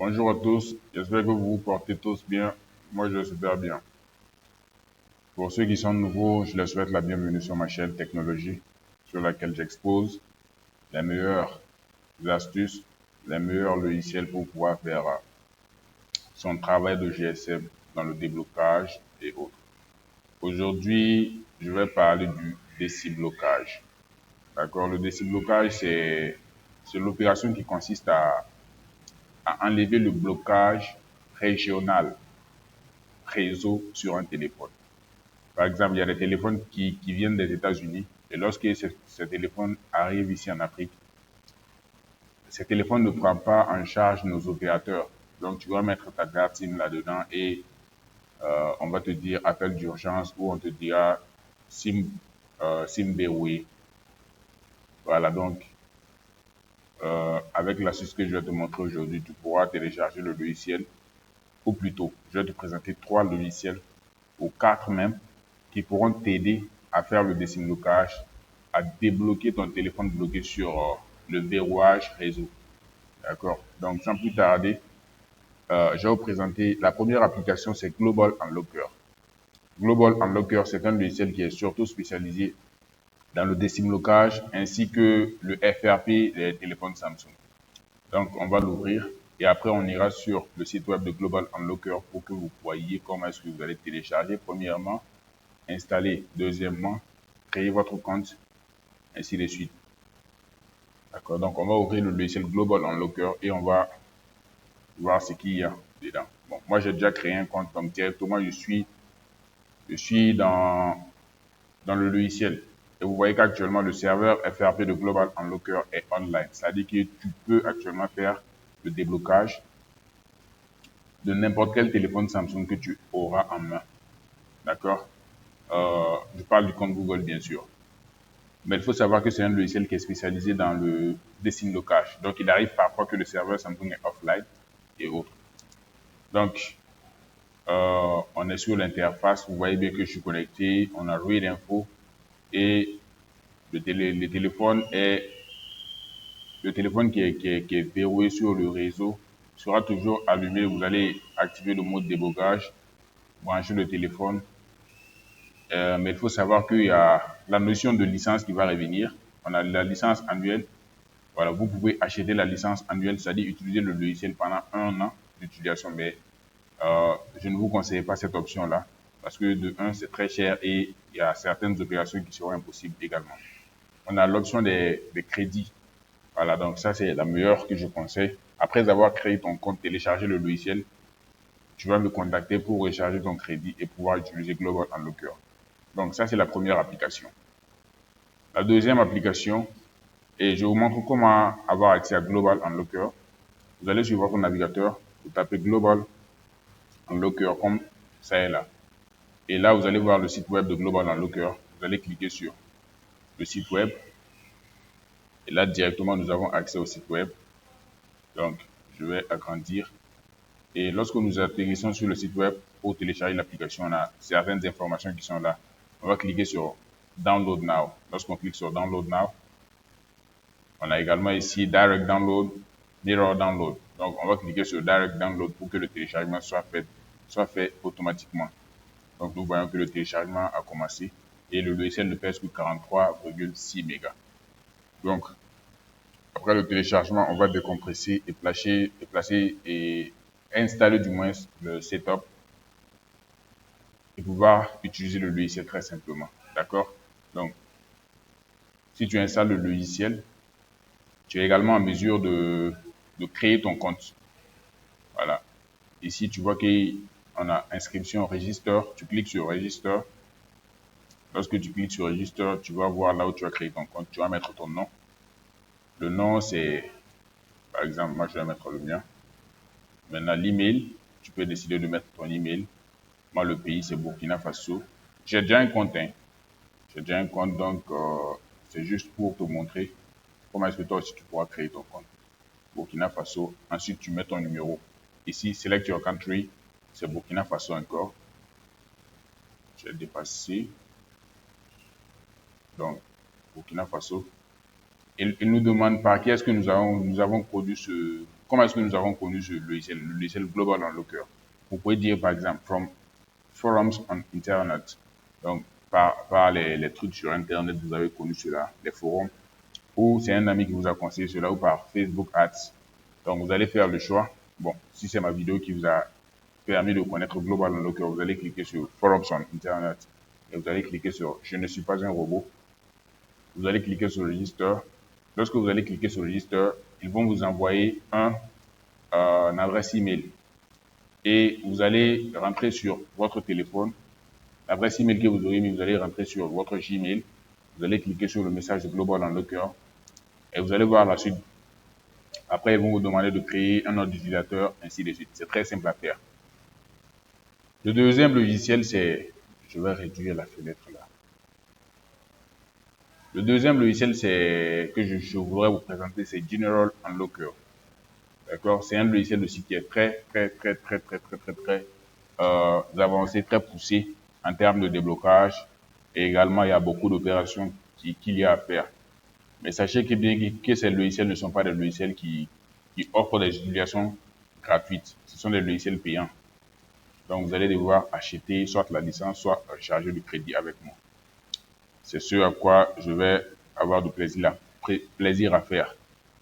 Bonjour à tous, j'espère que vous vous portez tous bien. Moi, je vais super bien. Pour ceux qui sont nouveaux, je leur souhaite la bienvenue sur ma chaîne Technologie, sur laquelle j'expose les meilleures astuces, les meilleurs logiciels pour pouvoir faire son travail de GSM dans le déblocage et autres. Aujourd'hui, je vais parler du déciblocage. D'accord? Le déciblocage, c'est l'opération qui consiste à enlever le blocage régional réseau sur un téléphone. Par exemple, il y a des téléphones qui viennent des États-Unis et lorsque ce téléphone arrive ici en Afrique, ce téléphone ne prend pas en charge nos opérateurs. Donc, tu vas mettre ta carte SIM là-dedans et on va te dire appel d'urgence ou on te dira SIM, SIM verrouillé. Voilà, donc, avec l'astuce que je vais te montrer aujourd'hui, tu pourras télécharger le logiciel ou plutôt, je vais te présenter 3 logiciels ou 4 même qui pourront t'aider à faire le décimblocage, à débloquer ton téléphone bloqué sur le verrouillage réseau. D'accord? Donc, sans plus tarder, je vais vous présenter la première application, c'est Global Unlocker. Global Unlocker, c'est un logiciel qui est surtout spécialisé dans le décimblocage ainsi que le FRP des téléphones Samsung. Donc, on va l'ouvrir et après, on ira sur le site web de Global Unlocker pour que vous voyez comment est-ce que vous allez télécharger. Premièrement, installer. Deuxièmement, créer votre compte, ainsi de suite. D'accord? Donc, on va ouvrir le logiciel Global Unlocker et on va voir ce qu'il y a dedans. Bon, moi, j'ai déjà créé un compte, donc directement, je suis dans le logiciel. Et vous voyez qu'actuellement, le serveur FRP de Global Unlocker est online. C'est-à-dire que tu peux actuellement faire le déblocage de n'importe quel téléphone Samsung que tu auras en main. D'accord? Je parle du compte Google, bien sûr. Mais il faut savoir que c'est un logiciel qui est spécialisé dans le décimblocage. Donc, il arrive parfois que le serveur Samsung est offline et autres. Donc, on est sur l'interface. Vous voyez bien que je suis connecté. On a Read Info et le téléphone qui est verrouillé sur le réseau sera toujours allumé. Vous allez activer le mode débogage, brancher le téléphone. Mais il faut savoir qu'il y a la notion de licence qui va revenir. On a la licence annuelle. Voilà, vous pouvez acheter la licence annuelle, c'est-à-dire utiliser le logiciel pendant 1 an d'utilisation. Mais je ne vous conseille pas cette option-là parce que de 1, c'est très cher et il y a certaines opérations qui seront impossibles également. On a l'option des crédits. Voilà, donc ça, c'est la meilleure que je conseille. Après avoir créé ton compte, télécharger le logiciel, tu vas me contacter pour recharger ton crédit et pouvoir utiliser Global Unlocker. Donc ça, c'est la première application. La deuxième application, et je vous montre comment avoir accès à Global Unlocker. Vous allez sur votre navigateur, vous tapez Global Unlocker comme ça est là. Et là, vous allez voir le site web de Global Unlocker. Vous allez cliquer sur le site web. Et là, directement, nous avons accès au site web. Donc, je vais agrandir. Et lorsque nous atterrissons sur le site web pour télécharger l'application, on a certaines informations qui sont là. On va cliquer sur Download Now. Lorsqu'on clique sur Download Now, on a également ici Direct Download, Mirror Download. Donc, on va cliquer sur Direct Download pour que le téléchargement soit fait automatiquement. Donc, nous voyons que le téléchargement a commencé et le logiciel ne pèse que 43,6 mégas. Donc, après le téléchargement, on va décompresser et placer et installer du moins le setup et pouvoir utiliser le logiciel très simplement. D'accord? Donc, si tu installes le logiciel, tu es également en mesure de créer ton compte. Voilà. Ici, tu vois qu'on a inscription register. Tu cliques sur register. Lorsque tu cliques sur register, tu vas voir là où tu as créé ton compte. Tu vas mettre ton nom. Le nom, c'est, par exemple, moi, je vais mettre le mien. Maintenant, l'email, tu peux décider de mettre ton email. Moi, le pays, c'est Burkina Faso. J'ai déjà un compte, hein. J'ai déjà un compte, donc c'est juste pour te montrer comment est-ce que toi aussi tu pourras créer ton compte. Burkina Faso. Ensuite, tu mets ton numéro. Ici, select your country. C'est Burkina Faso encore. J'ai dépassé. Donc, Burkina Faso. Il nous demande par qui est-ce que nous avons produit ce comment est-ce que nous avons connu ce logiciel, le logiciel Global Unlocker? Vous pouvez dire par exemple, from forums on Internet. Donc, par les trucs sur Internet, vous avez connu cela, les forums, ou c'est un ami qui vous a conseillé cela, ou par Facebook Ads. Donc, vous allez faire le choix. Bon, si c'est ma vidéo qui vous a permis de connaître Global Unlocker, vous allez cliquer sur Forums on Internet et vous allez cliquer sur Je ne suis pas un robot. Vous allez cliquer sur Register. Lorsque vous allez cliquer sur Register, ils vont vous envoyer une adresse email et vous allez rentrer sur votre téléphone. L'adresse email que vous aurez mis, vous allez rentrer sur votre Gmail. Vous allez cliquer sur le message de Global Unlocker et vous allez voir la suite. Après, ils vont vous demander de créer un nom d'utilisateur, ainsi de suite. C'est très simple à faire. Le deuxième logiciel, c'est... Je vais réduire la fenêtre là. Le deuxième logiciel, c'est que je voudrais vous présenter, c'est General Unlocker. D'accord? C'est un logiciel aussi qui est très avancé, très poussé en termes de déblocage. Et également, il y a beaucoup d'opérations qu'il y a à faire. Mais sachez que ces logiciels ne sont pas des logiciels qui offrent des utilisations gratuites. Ce sont des logiciels payants. Donc, vous allez devoir acheter soit la licence, soit charger du crédit avec moi. C'est ce à quoi je vais avoir du plaisir à faire.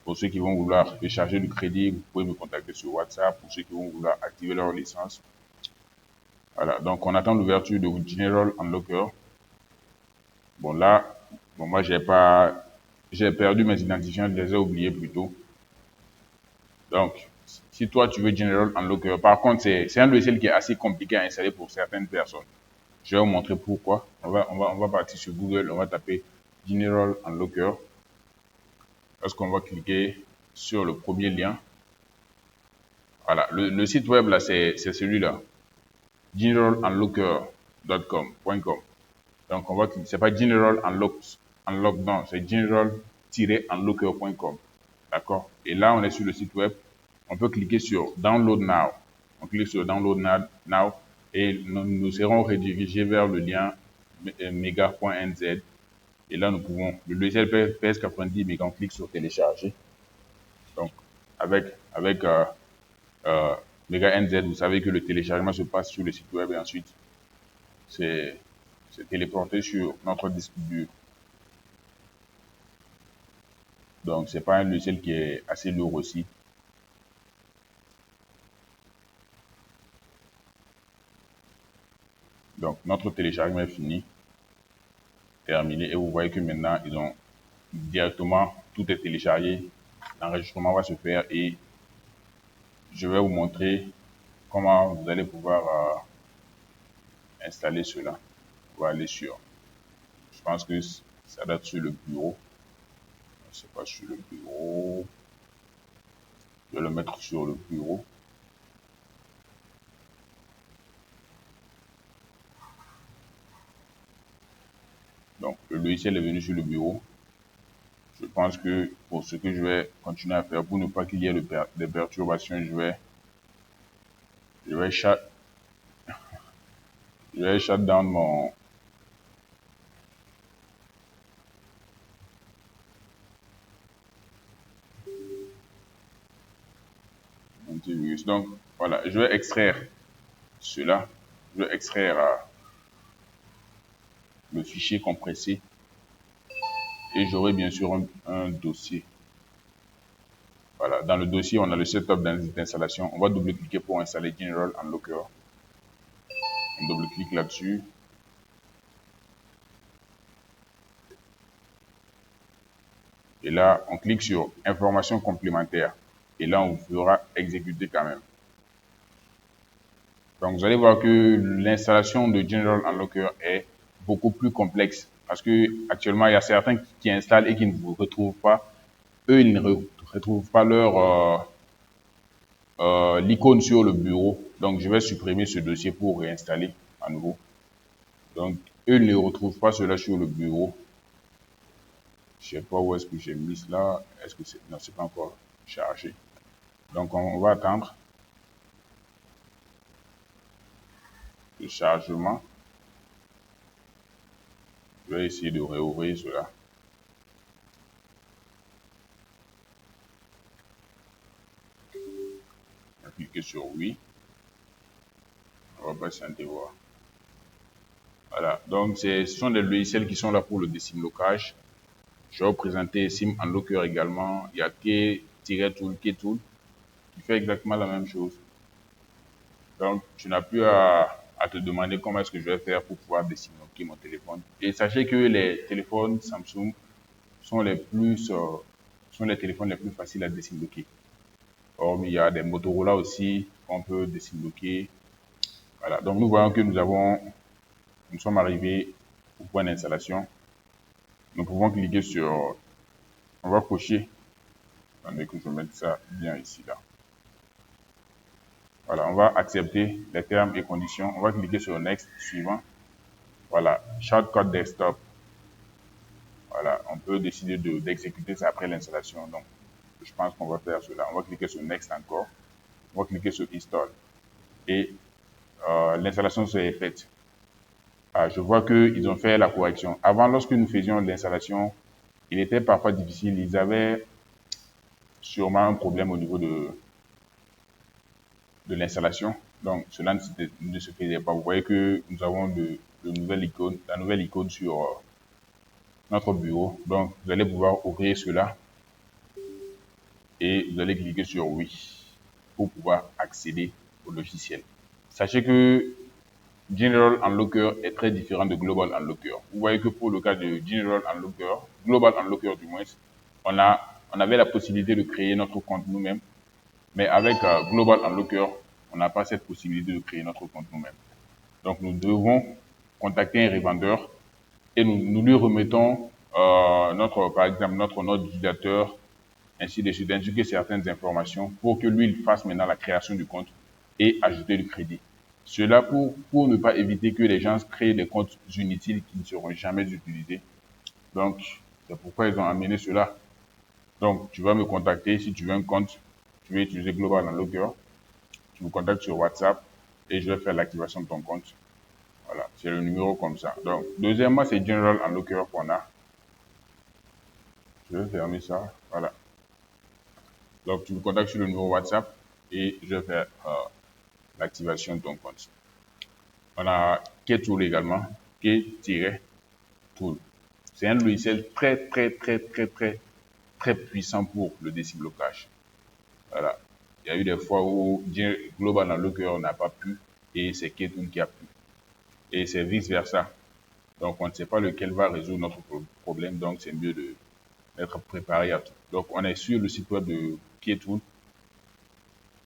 Pour ceux qui vont vouloir charger du crédit, vous pouvez me contacter sur WhatsApp. Pour ceux qui vont vouloir activer leur licence. Voilà, donc on attend l'ouverture de General Unlocker. Bon là, moi j'ai perdu mes identifiants, je les ai oubliés plutôt. Donc, si toi tu veux General Unlocker, par contre c'est un logiciel qui est assez compliqué à installer pour certaines personnes. Je vais vous montrer pourquoi. On va partir sur Google, on va taper General Unlocker. Lorsqu'on va cliquer sur le premier lien, voilà, le site web là, c'est celui-là, generalunlocker.com. Donc on va cliquer, c'est pas General Unlock, non, c'est general-unlocker.com. D'accord? Et là, on est sur le site web. On peut cliquer sur Download Now. On clique sur Download Now et nous serons redirigés vers le lien mega.nz. Et là, nous pouvons, le logiciel pèse 90 mais on clique sur télécharger. Donc, avec Mega NZ, vous savez que le téléchargement se passe sur le site web et ensuite, c'est téléporté sur notre disque dur. Donc, c'est pas un logiciel qui est assez lourd aussi. Donc, notre téléchargement est fini, terminé, et vous voyez que maintenant, ils ont directement, tout est téléchargé, l'enregistrement va se faire et je vais vous montrer comment vous allez pouvoir installer cela. On va aller sur, je pense que ça date sur le bureau, c'est pas sur le bureau, je vais le mettre sur le bureau. Donc, le logiciel est venu sur le bureau. Je pense que pour ce que je vais continuer à faire, pour ne pas qu'il y ait des perturbations, je vais shut down mon antivirus. Donc, voilà, je vais extraire cela. Je vais extraire le fichier compressé et j'aurai bien sûr un dossier. Voilà, dans le dossier, on a le setup d'installation. On va double-cliquer pour installer General Unlocker. On double-clique là-dessus. Et là, on clique sur Informations complémentaires. Et là, on fera exécuter quand même. Donc, vous allez voir que l'installation de General Unlocker est beaucoup plus complexe. Parce que actuellement, il y a certains qui installent et qui ne vous retrouvent pas. Eux, ils ne retrouvent pas l'icône sur le bureau. Donc, je vais supprimer ce dossier pour réinstaller à nouveau. Donc, eux ne retrouvent pas cela sur le bureau. Je ne sais pas où est-ce que j'ai mis cela. Est-ce que c'est... Non, c'est pas encore chargé. Donc, on va attendre le chargement. Je vais essayer de réouvrir cela. cliquer sur oui. On va patienter voir. Voilà, donc ce sont des logiciels qui sont là pour le décimlocage. Je vais vous présenter Sim Unlocker également. Il y a Key-Tool, Keytool, qui fait exactement la même chose. Donc, tu n'as plus à te demander comment est-ce que je vais faire pour pouvoir décimloquer mon téléphone. Et sachez que les téléphones Samsung sont sont les téléphones les plus faciles à décimloquer. Or, il y a des Motorola aussi qu'on peut décimloquer. Voilà, donc nous voyons que nous sommes arrivés au point d'installation. Nous pouvons cliquer sur, on va cocher. Attendez que je mette ça bien ici, là. Voilà, on va accepter les termes et conditions. On va cliquer sur Next, suivant. Voilà, Shortcut Desktop. Voilà, on peut décider d'exécuter ça après l'installation. Donc, je pense qu'on va faire cela. On va cliquer sur Next encore. On va cliquer sur Install. Et l'installation s'est faite. Ah, je vois qu'ils ont fait la correction. Avant, lorsque nous faisions l'installation, il était parfois difficile. Ils avaient sûrement un problème au niveau de l'installation. Donc, cela ne se faisait pas. Vous voyez que nous avons la nouvelle icône sur notre bureau. Donc, vous allez pouvoir ouvrir cela et vous allez cliquer sur oui pour pouvoir accéder au logiciel. Sachez que General Unlocker est très différent de Global Unlocker. Vous voyez que pour le cas de General Unlocker, Global Unlocker du moins, on avait la possibilité de créer notre compte nous-mêmes, mais avec Global Unlocker, on n'a pas cette possibilité de créer notre compte nous-mêmes. Donc nous devons contacter un revendeur et nous lui remettons par exemple, notre nom d'utilisateur, ainsi de suite, ainsi que certaines informations pour que lui il fasse maintenant la création du compte et ajouter le crédit. Cela pour ne pas éviter que les gens créent des comptes inutiles qui ne seront jamais utilisés. Donc, c'est pourquoi ils ont amené cela. Donc, tu vas me contacter si tu veux un compte. Tu veux utiliser Global Unlocker. Tu me contactes sur WhatsApp et je vais faire l'activation de ton compte. Voilà, c'est le numéro comme ça. Donc, deuxièmement, c'est General Unlocker qu'on a. Je vais fermer ça. Voilà. Donc, tu me contactes sur le numéro WhatsApp et je vais faire l'activation de ton compte. On a Keytool également. Key-Tool. C'est un logiciel très puissant pour le décimlocage. Voilà. Il y a eu des fois où Global Unlocker n'a pas pu et c'est Keytool qui a pu. Et c'est vice versa. Donc, on ne sait pas lequel va résoudre notre problème. Donc, c'est mieux d'être préparé à tout. Donc, on est sur le site web de Keytool.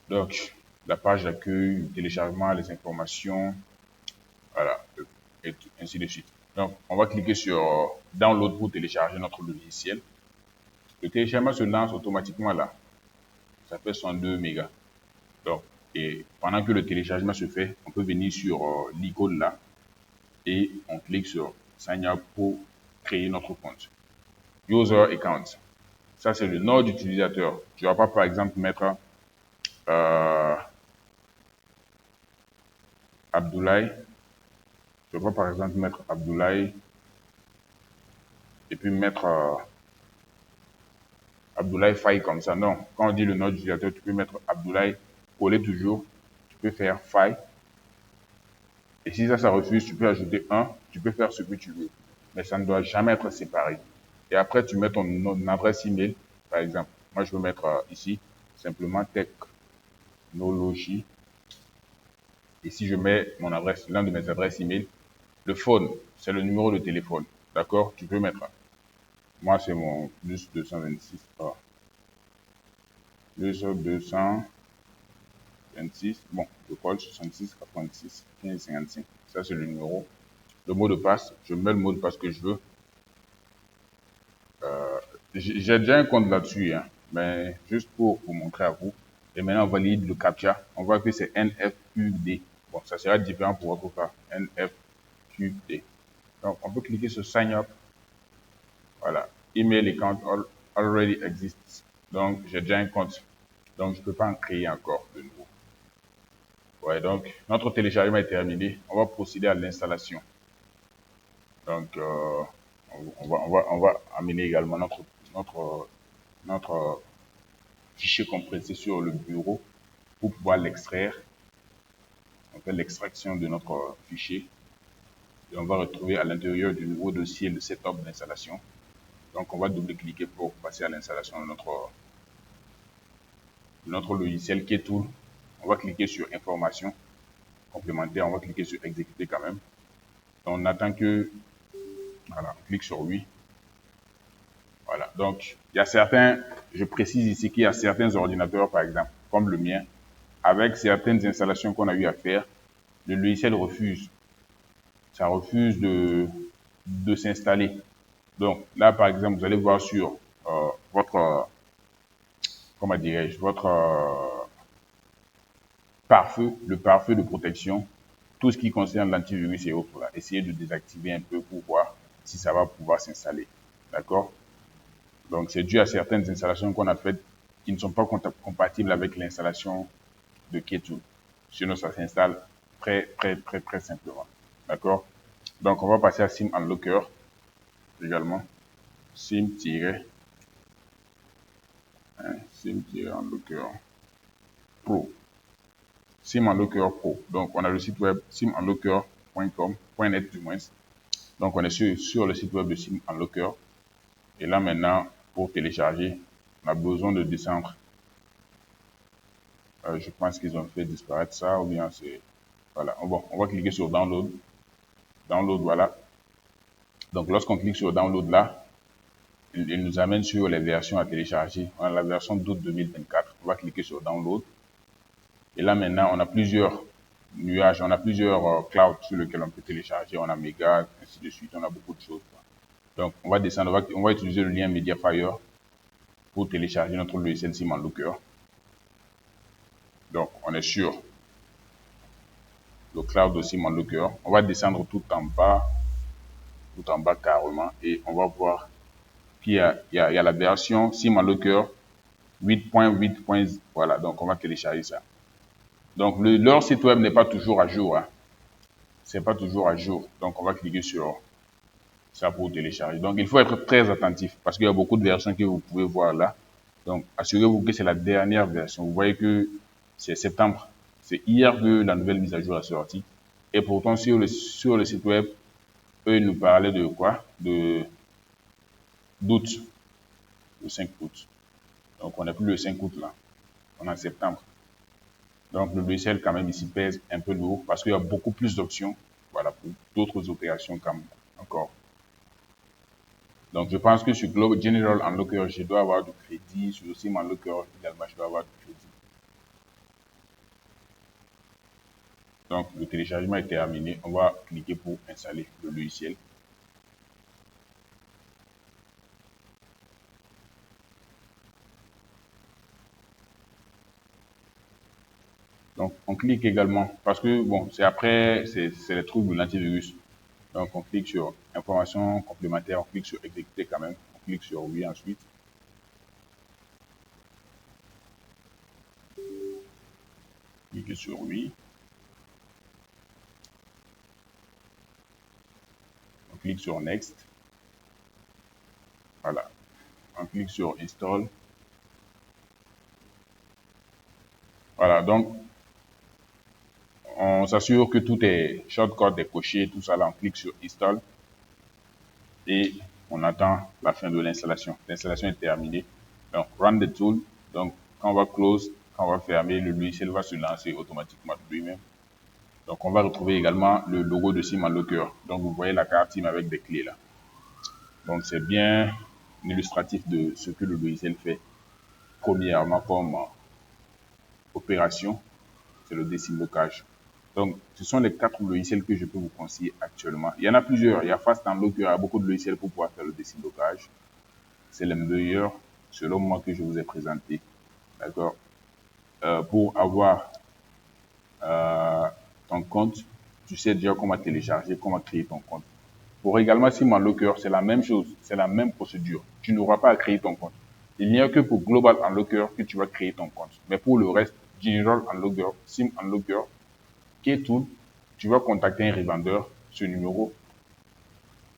Donc, la page d'accueil, le téléchargement, les informations, voilà, et ainsi de suite. Donc, on va cliquer sur Download pour télécharger notre logiciel. Le téléchargement se lance automatiquement là. Ça fait 102 mégas. Donc, et pendant que le téléchargement se fait, on peut venir sur l'icône là et on clique sur Sign Up pour créer notre compte. User Account. Ça, c'est le nom d'utilisateur. Tu ne vas pas, par exemple, mettre Abdoulaye. Je vais par exemple mettre Abdoulaye et puis mettre Abdoulaye Faye comme ça. Non, quand on dit le nom d'utilisateur, tu peux mettre Abdoulaye, coller toujours. Tu peux faire Faye. Et si ça refuse, tu peux ajouter un. Tu peux faire ce que tu veux. Mais ça ne doit jamais être séparé. Et après, tu mets ton adresse email, par exemple. Moi, je veux mettre ici simplement technologie. Et si je mets l'un de mes adresses email, le phone, c'est le numéro de téléphone. D'accord? Tu peux mettre. Moi, c'est mon plus 226. Plus 226. Bon, je colle 66 86 15 55. Ça, c'est le numéro. Le mot de passe, je mets le mot de passe que je veux. J'ai déjà un compte là-dessus, hein, mais juste pour vous montrer à vous. Et maintenant, on valide le CAPTCHA. On voit que c'est NFQD. Bon, ça sera différent pour votre cas. NFQD. Donc, on peut cliquer sur Sign Up. Voilà. Email account already exists. Donc, j'ai déjà un compte. Donc, je ne peux pas en créer encore de nouveau. Ouais, donc, notre téléchargement est terminé. On va procéder à l'installation. Donc, on va amener également notre fichier compressé sur le bureau pour pouvoir l'extraire. On fait l'extraction de notre fichier et on va retrouver à l'intérieur du nouveau dossier le setup d'installation. Donc, on va double-cliquer pour passer à l'installation de notre logiciel KTool. On va cliquer sur information complémentaire, on va cliquer sur exécuter quand même. On attend que, voilà, on clique sur oui. Voilà, donc il y a certains, je précise ici qu'il y a certains ordinateurs, par exemple, comme le mien, avec certaines installations qu'on a eu à faire, le logiciel refuse. Ça refuse de s'installer. Donc là, par exemple, vous allez voir sur votre, comment dirais-je, votre pare-feu, le pare-feu de protection, tout ce qui concerne l'antivirus et autres, là, essayez de désactiver un peu pour voir si ça va pouvoir s'installer. D'accord? Donc, c'est dû à certaines installations qu'on a faites qui ne sont pas compatibles avec l'installation de KTool. Sinon, ça s'installe très simplement. D'accord? Donc, on va passer à SIM Unlocker également. SIM-Unlocker Pro. SIM Unlocker Pro. Donc, on a le site web simunlocker.com.net du moins. Donc, on est sur le site web de SIM Unlocker. Et là, maintenant, pour télécharger, on a besoin de descendre. Je pense qu'ils ont fait disparaître ça, ou bien c'est... Voilà, on va cliquer sur Download. Download, voilà. Donc, lorsqu'on clique sur Download là, il nous amène sur les versions à télécharger. On a la version d'août 2024. On va cliquer sur Download. Et là, maintenant, on a plusieurs nuages, on a plusieurs clouds sur lesquels on peut télécharger. On a Mega, ainsi de suite. On a beaucoup de choses. Donc, on va descendre, on va utiliser le lien Mediafire pour télécharger notre logiciel SIM Unlocker. Donc, on est sur le cloud de SIM Unlocker. On va descendre tout en bas carrément, et on va voir qu'il y a la version SIM Unlocker 8.8. Voilà, donc on va télécharger ça. Donc, leur site web n'est pas toujours à jour. Hein. C'est pas toujours à jour. Donc, on va cliquer sur ça pour télécharger. Donc, il faut être très attentif parce qu'il y a beaucoup de versions que vous pouvez voir là. Donc, assurez-vous que c'est la dernière version. Vous voyez que c'est septembre. C'est hier que la nouvelle mise à jour est sortie. Et pourtant, sur le site web, eux, ils nous parlaient de quoi? D'août. Le 5 août. Donc, on n'est plus le 5 août là. On est en septembre. Donc, le logiciel, quand même, ici pèse un peu lourd parce qu'il y a beaucoup plus d'options. Voilà, pour d'autres opérations comme encore. Donc, je pense que sur Global General Unlocker, je dois avoir du crédit. Sur le SIM Unlocker, également, je dois avoir du crédit. Donc, le téléchargement est terminé. On va cliquer pour installer le logiciel. Donc, on clique également parce que, bon, c'est après, c'est les trucs de l'antivirus. Donc, on clique sur information complémentaire, on clique sur exécuter quand même. On clique sur oui ensuite. Cliquez sur oui. On clique sur next. Voilà. On clique sur install. Voilà, donc on s'assure que tout est shortcode est coché, tout ça là, on clique sur install et on attend la fin de l'installation. L'installation est terminée. Donc run the tool. Donc quand on va close, quand on va fermer, le logiciel va se lancer automatiquement de lui-même. Donc on va retrouver également le logo de SIM Unlocker. Donc vous voyez la carte SIM avec des clés là. Donc c'est bien illustratif de ce que le logiciel fait. Premièrement comme opération, c'est le désimblocage. Donc, ce sont les 4 logiciels que je peux vous conseiller actuellement. Il y en a plusieurs. Il y a Fast Unlocker, il y a beaucoup de logiciels pour pouvoir faire le désimblocage. C'est le meilleur, selon moi, que je vous ai présenté. D'accord? Pour avoir ton compte, tu sais déjà comment télécharger, comment créer ton compte. Pour également SIM Unlocker, c'est la même chose, c'est la même procédure. Tu n'auras pas à créer ton compte. Il n'y a que pour Global Unlocker que tu vas créer ton compte. Mais pour le reste, General Unlocker, SIM Unlocker, KTool, tu vas contacter un revendeur, ce numéro.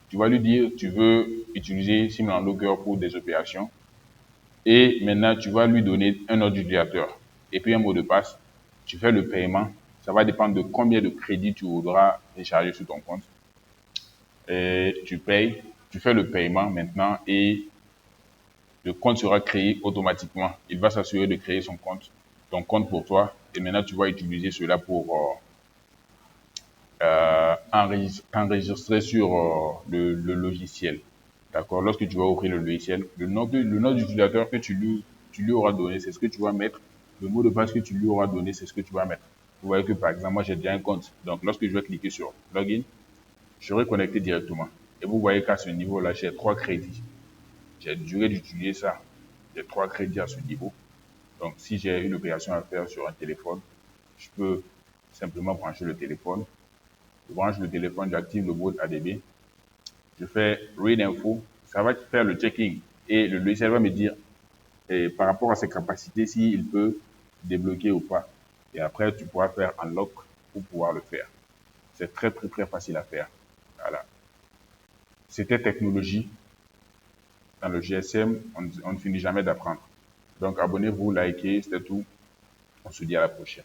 Tu vas lui dire, tu veux utiliser SIM Unlocker pour des opérations. Et maintenant, tu vas lui donner un ordre d'utilisateur et puis un mot de passe. Tu fais le paiement. Ça va dépendre de combien de crédits tu voudras recharger sur ton compte. Et tu payes, tu fais le paiement maintenant et le compte sera créé automatiquement. Il va s'assurer de créer ton compte pour toi. Et maintenant, tu vas utiliser cela pour enregistrer sur le logiciel. D'accord? Lorsque tu vas ouvrir le logiciel, le nom d'utilisateur que tu lui auras donné, c'est ce que tu vas mettre. Le mot de passe que tu lui auras donné, c'est ce que tu vas mettre. Vous voyez que par exemple, moi j'ai déjà un compte. Donc lorsque je vais cliquer sur Login, je serai connecté directement. Et vous voyez qu'à ce niveau-là, j'ai 3 crédits. J'ai duré d'utiliser ça. J'ai 3 crédits à ce niveau. Donc si j'ai une opération à faire sur un téléphone, je peux simplement brancher le téléphone. Je branche le téléphone, j'active le mode ADB. Je fais Read Info. Ça va faire le checking. Et le logiciel va me dire, par rapport à ses capacités, s'il peut débloquer ou pas. Et après, tu pourras faire Unlock pour pouvoir le faire. C'est très, très, très facile à faire. Voilà. C'était technologie. Dans le GSM, on ne finit jamais d'apprendre. Donc, abonnez-vous, likez, c'était tout. On se dit à la prochaine.